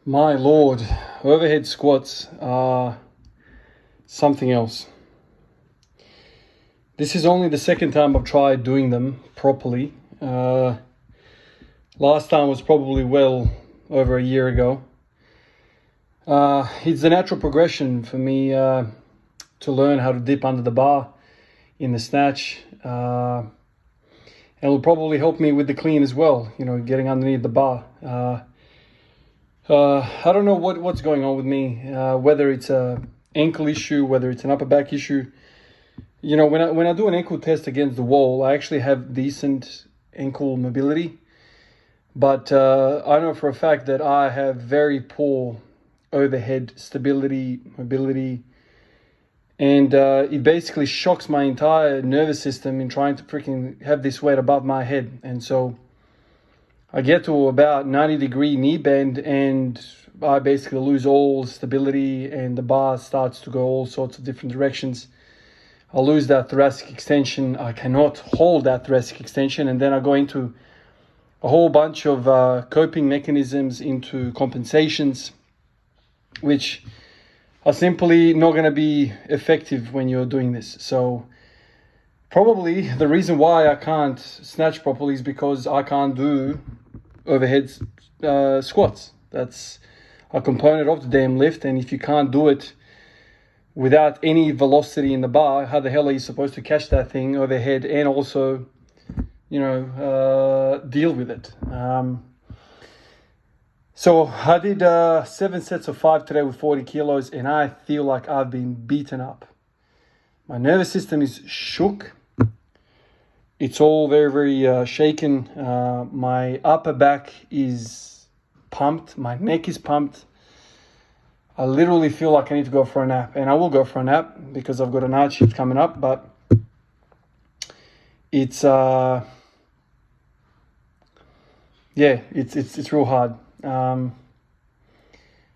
My lord, overhead squats are something else. This is only the second time I've tried doing them properly. Last time was probably well over a year ago. It's a natural progression for me to learn how to dip under the bar in the snatch. And it'll probably help me with the clean as well, getting underneath the bar. I don't know what's going on with me, whether it's an ankle issue, whether it's an upper back issue. When I do an ankle test against the wall, I actually have decent ankle mobility. But I know for a fact that I have very poor overhead stability, mobility. And it basically shocks my entire nervous system in trying to freaking have this weight above my head. And so I get to about 90-degree knee bend and I basically lose all stability and the bar starts to go all sorts of different directions. I lose that thoracic extension. I cannot hold that thoracic extension. And then I go into a whole bunch of coping mechanisms, into compensations, which are simply not going to be effective when you're doing this. So probably the reason why I can't snatch properly is because I can't do overhead squats. That's a component of the damn lift, and if you can't do it without any velocity in the bar, how the hell are you supposed to catch that thing overhead and also deal with it? So I did 7 sets of 5 today with 40 kilos, and I feel like I've been beaten up. My nervous system is shook. It's all very, very shaken. My upper back is pumped. My neck is pumped. I literally feel like I need to go for a nap. And I will go for a nap because I've got a night shift coming up. But it's, it's real hard.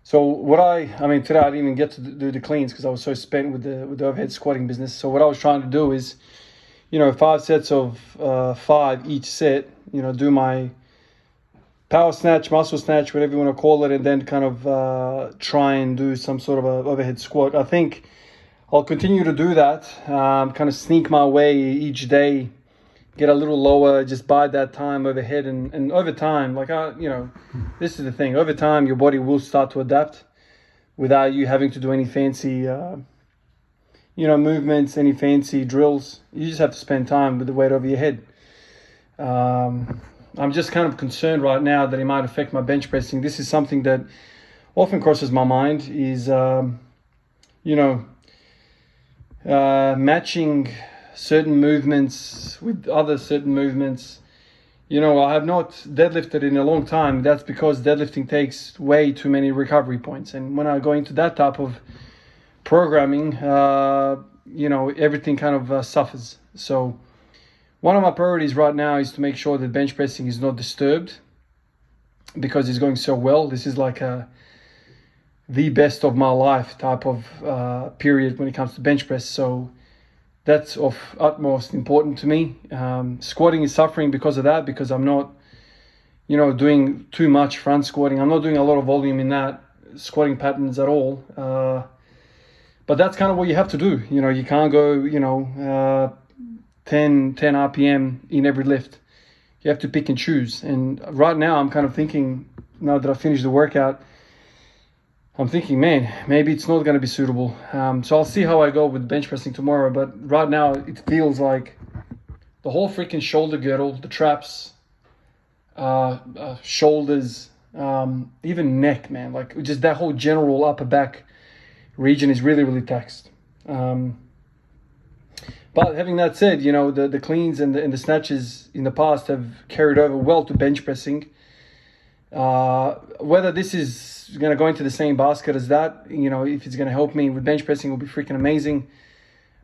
So today I didn't even get to do the cleans because I was so spent with the overhead squatting business. So what I was trying to do is, 5 sets of 5 each set, do my power snatch, muscle snatch, whatever you want to call it, and then kind of try and do some sort of a overhead squat. I think I'll continue to do that, kind of sneak my way each day, get a little lower, just bide that time overhead. And over time, this is the thing, over time, your body will start to adapt without you having to do any fancy movements, any fancy drills. You just have to spend time with the weight over your head. I'm just kind of concerned right now that it might affect my bench pressing. This is something that often crosses my mind is, matching certain movements with other certain movements. I have not deadlifted in a long time. That's because deadlifting takes way too many recovery points. And when I go into that type of programming, everything kind of suffers. So one of my priorities right now is to make sure that bench pressing is not disturbed because it's going so well. This is like the best of my life type of period when it comes to bench press. So that's of utmost important to me. Squatting is suffering because of that, because I'm not, doing too much front squatting. I'm not doing a lot of volume in that squatting patterns at all. But that's kind of what you have to do. You can't go, 10 RPM in every lift. You have to pick and choose. And right now I'm kind of thinking, now that I finished the workout, I'm thinking, man, maybe it's not going to be suitable. So I'll see how I go with bench pressing tomorrow. But right now it feels like the whole freaking shoulder girdle, the traps, shoulders, even neck, man, like just that whole general upper back region is really, really taxed. But having that said, the cleans and the snatches in the past have carried over well to bench pressing. Whether this is going to go into the same basket as that, if it's going to help me with bench pressing, will be freaking amazing.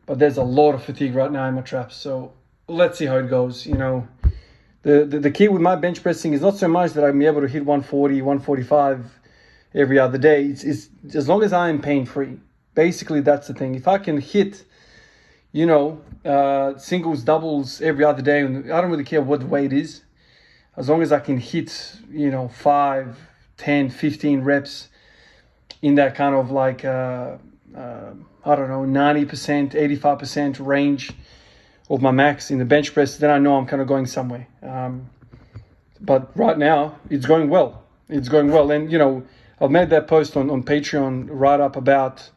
But there's a lot of fatigue right now in my traps. So let's see how it goes. The key with my bench pressing is not so much that I'm able to hit 140, 145 every other day. It's as long as I'm pain-free. Basically, that's the thing. If I can hit, singles, doubles every other day, and I don't really care what the weight is, as long as I can hit, 5, 10, 15 reps in that kind of like, I don't know, 90%, 85% range of my max in the bench press, then I know I'm kind of going somewhere. But right now, it's going well. It's going well. And, you know, I've made that post on Patreon right up about,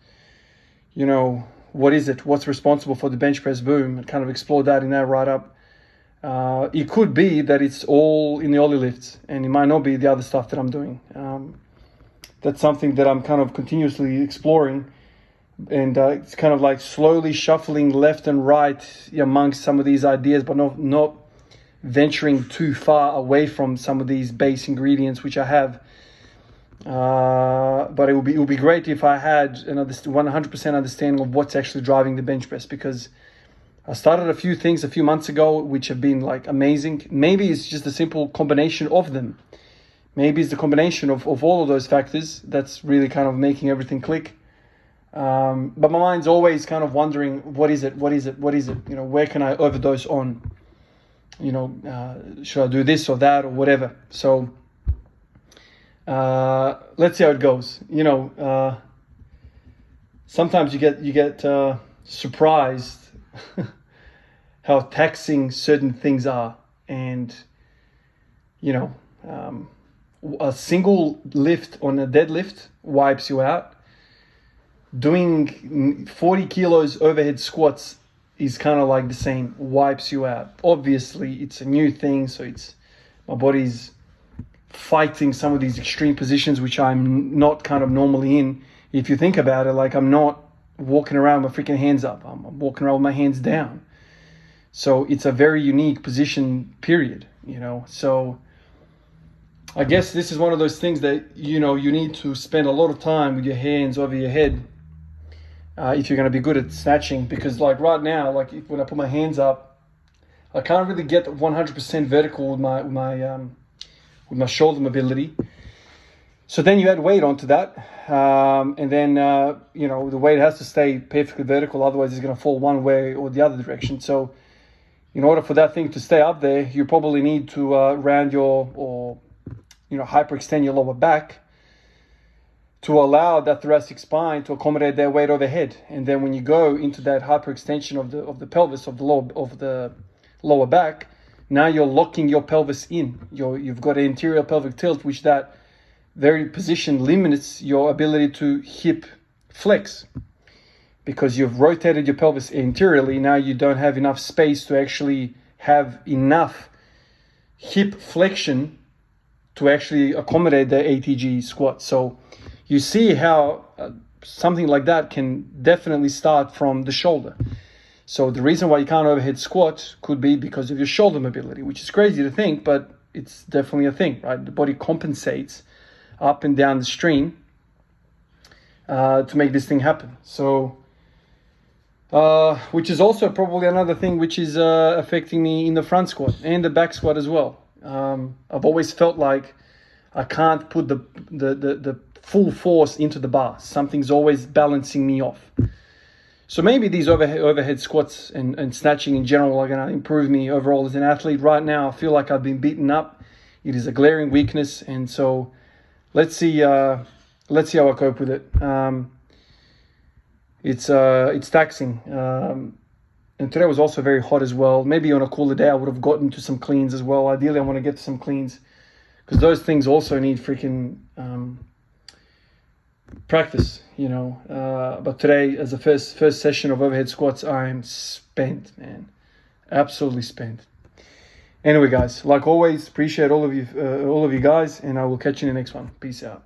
you know, what is it? What's responsible for the bench press boom? And kind of explored that in that write up. It could be that it's all in the ollie lifts, and it might not be the other stuff that I'm doing. That's something that I'm kind of continuously exploring, and it's kind of like slowly shuffling left and right amongst some of these ideas, but not venturing too far away from some of these base ingredients which I have. But it would be great if I had another 100% understanding of what's actually driving the bench press, because I started a few things a few months ago which have been like amazing. Maybe it's just a simple combination of them. Maybe it's the combination of all of those factors that's really kind of making everything click. But my mind's always kind of wondering, what is it? You know, where can I overdose on? You know, should I do this or that or whatever? So let's see how it goes. You know, sometimes you get surprised how taxing certain things are, and you know, a single lift on a deadlift wipes you out. Doing 40 kilos overhead squats is kind of like the same, wipes you out. Obviously, it's a new thing, so my body's fighting some of these extreme positions which I'm not kind of normally in. If you think about it, like, I'm not walking around with my freaking hands up. I'm walking around with my hands down. So it's a very unique position, period, you know. So I guess this is one of those things that, you know, you need to spend a lot of time with your hands over your head if you're going to be good at snatching. Because like right now, like when I put my hands up, I can't really get 100% vertical with my shoulder mobility. So then you add weight onto that, and then you know, the weight has to stay perfectly vertical, otherwise it's going to fall one way or the other direction. So in order for that thing to stay up there, you probably need to round hyperextend your lower back to allow that thoracic spine to accommodate their weight overhead. And then when you go into that hyperextension of the pelvis, of the lower back, now you're locking your pelvis in. You've got an anterior pelvic tilt, which that very position limits your ability to hip flex, because you've rotated your pelvis anteriorly. Now you don't have enough space to actually have enough hip flexion to actually accommodate the ATG squat. So you see how something like that can definitely start from the shoulder. So the reason why you can't overhead squat could be because of your shoulder mobility, which is crazy to think, but it's definitely a thing, right? The body compensates up and down the stream to make this thing happen. So, which is also probably another thing which is affecting me in the front squat and the back squat as well. I've always felt like I can't put the full force into the bar. Something's always balancing me off. So maybe these overhead squats and snatching in general are going to improve me overall as an athlete. Right now, I feel like I've been beaten up. It is a glaring weakness, and so let's see how I cope with it. It's taxing, and today was also very hot as well. Maybe on a cooler day, I would have gotten to some cleans as well. Ideally, I want to get to some cleans, because those things also need freaking practice, you know. But today, as the first session of overhead squats, I'm spent, man, absolutely spent. Anyway, guys, like always, appreciate all of you guys, and I will catch you in the next one. Peace out.